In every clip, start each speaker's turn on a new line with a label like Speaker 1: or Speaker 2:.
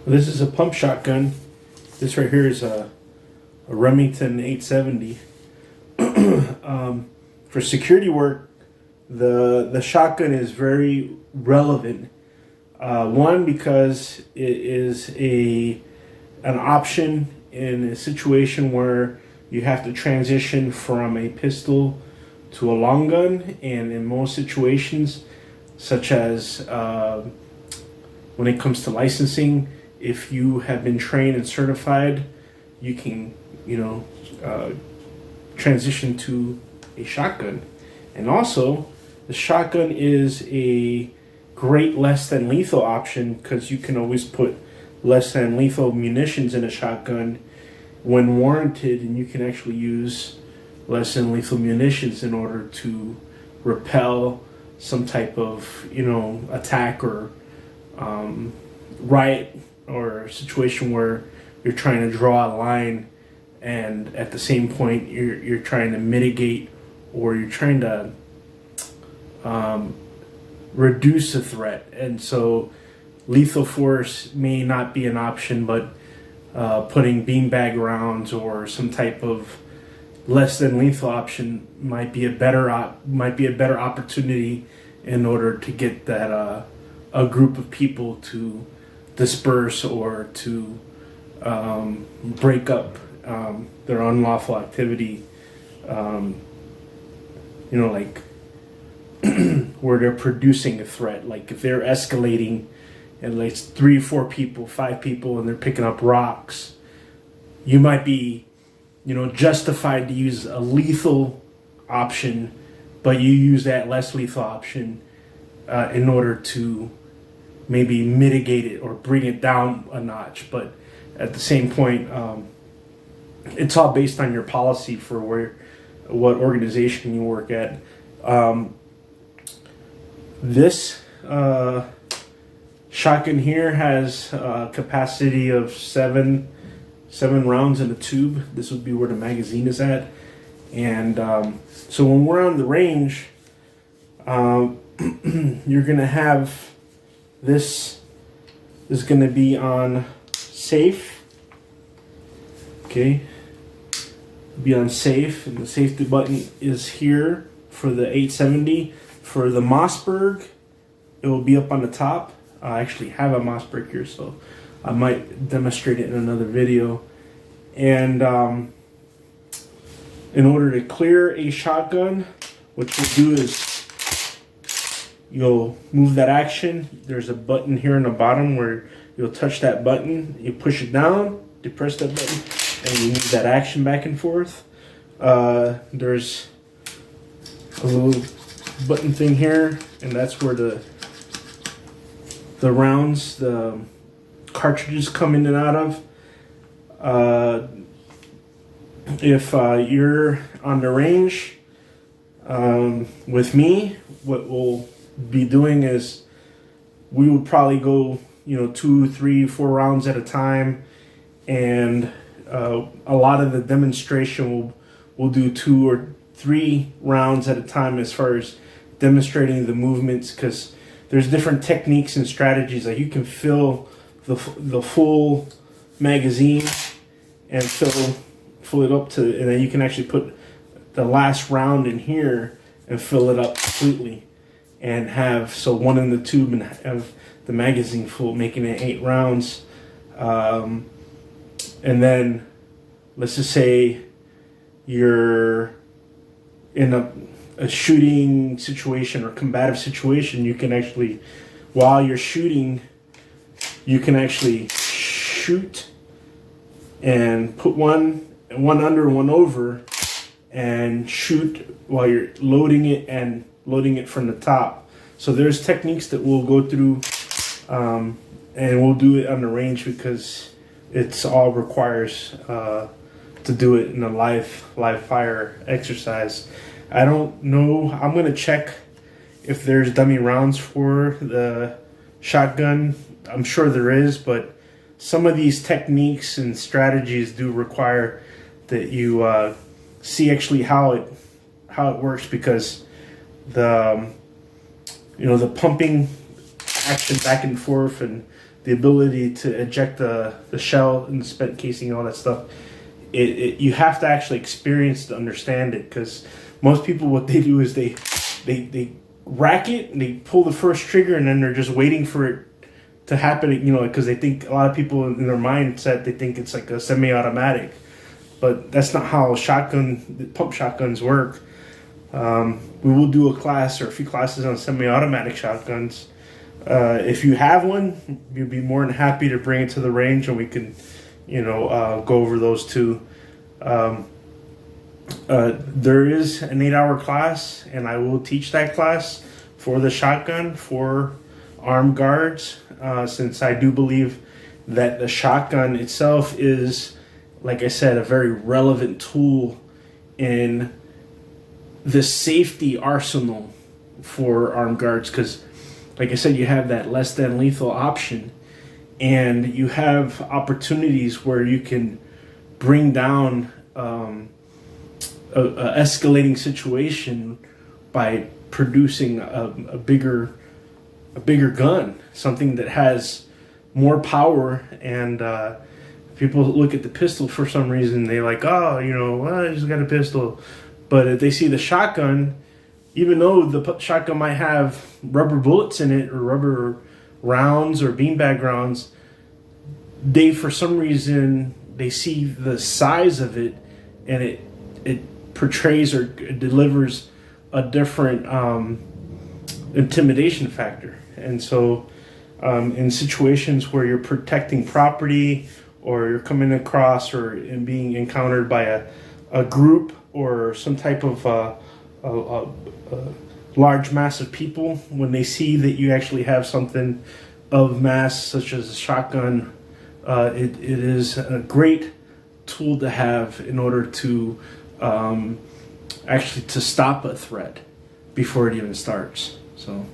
Speaker 1: This is a pump shotgun. This right here is a Remington 870. For security work, the shotgun is very relevant. One, because it is an option in a situation where you have to transition from a pistol to a long gun, and in most situations, such as when it comes to licensing, if you have been trained and certified, you can, transition to a shotgun. And also, the shotgun is a great less than lethal option because you can always put less than lethal munitions in a shotgun when warranted, and you can actually use less than lethal munitions in order to repel some type of attack or riot or situation where you're trying to draw a line, and at the same point you're trying to mitigate, or you're trying to reduce a threat. And so lethal force may not be an option, but putting beanbag rounds or some type of less than lethal option might be a better opportunity in order to get that a group of people to disperse or to break up their unlawful activity. Like where they're producing a threat. Like if they're escalating and like 3 or 4 people, 5 people, and they're picking up rocks, you might be, justified to use a lethal option, but you use that less lethal option in order to maybe mitigate it or bring it down a notch. But at the same point, it's all based on your policy for what organization you work at. This shotgun here has a capacity of seven rounds in a tube. This would be where the magazine is at. And so when we're on the range, you're gonna have this is gonna be on safe. Okay, be on safe, and the safety button is here for the 870. For the Mossberg, it will be up on the top. I actually have a Mossberg here, so I might demonstrate it in another video. And in order to clear a shotgun, what you'll do is you'll move that action. There's a button here in the bottom where you'll touch that button. You push it down, depress that button, and you move that action back and forth. There's a little button thing here, and that's where the rounds, the cartridges come in and out of. If you're on the range with me, what we'll be doing is we would probably go 2, 3, 4 rounds at a time, and a lot of the demonstration we'll do 2 or 3 rounds at a time as far as demonstrating the movements, because there's different techniques and strategies. Like you can fill the full magazine and fill it up to, and then you can actually put the last round in here and fill it up completely, and have one in the tube and have the magazine full, making it 8 rounds. And then let's just say you're in a shooting situation or combative situation, you can actually, while you're shooting, you can actually shoot and put one under, one over, and shoot while you're loading it from the top. So there's techniques that we'll go through, and we'll do it on the range because it's all requires to do it in a live fire exercise. I don't know. I'm gonna check if there's dummy rounds for the shotgun. I'm sure there is, but some of these techniques and strategies do require that you see actually how it works, because the pumping action back and forth and the ability to eject the shell and the spent casing and all that stuff. You have to actually experience to understand it, because most people, what they do is they rack it and they pull the first trigger, and then they're just waiting for it to happen, you know, because they think, a lot of people in their mindset, they think it's like a semi-automatic, but that's not how pump shotguns work. We will do a class or a few classes on semi-automatic shotguns. If you have one, you'd be more than happy to bring it to the range, and we can, you know, go over those too. There is an 8-hour class, and I will teach that class for the shotgun for armed guards, since I do believe that the shotgun itself is, like I said, a very relevant tool in the safety arsenal for armed guards, because, like I said, you have that less than lethal option, and you have opportunities where you can bring down a escalating situation by producing a bigger gun, something that has more power. And people look at the pistol for some reason, they like, oh, you know, well, I just got a pistol. But if they see the shotgun, even though the shotgun might have rubber bullets in it or rubber rounds or beanbag rounds, they, for some reason, they see the size of it, and it portrays or delivers a different intimidation factor. And so in situations where you're protecting property, or you're coming across or being encountered by a group or some type of a large mass of people, when they see that you actually have something of mass such as a shotgun, it is a great tool to have in order to actually to stop a threat before it even starts. So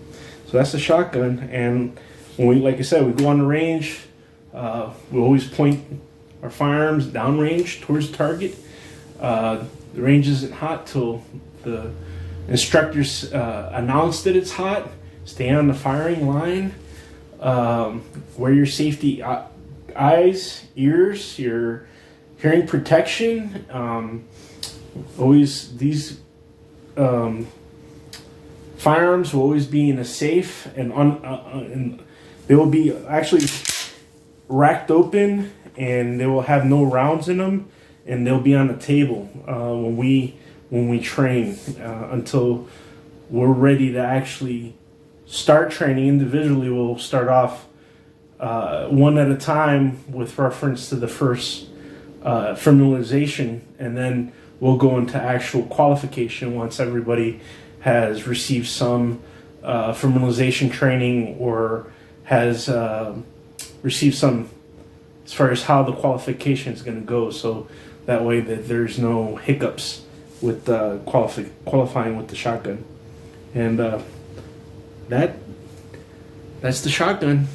Speaker 1: that's the shotgun. And when we, like I said, we go on the range, we always point our firearms downrange towards the target. The range isn't hot till the instructors announce that it's hot. Stay on the firing line. Wear your safety eyes, ears, your hearing protection. Always, these firearms will always be in a safe, and they will be actually racked open, and they will have no rounds in them, and they'll be on the table when we train until we're ready to actually start training. Individually, we'll start off one at a time with reference to the first familiarization, and then we'll go into actual qualification once everybody has received some familiarization training, or has received some as far as how the qualification is going to go, so that way that there's no hiccups with qualifying with the shotgun. And that's the shotgun.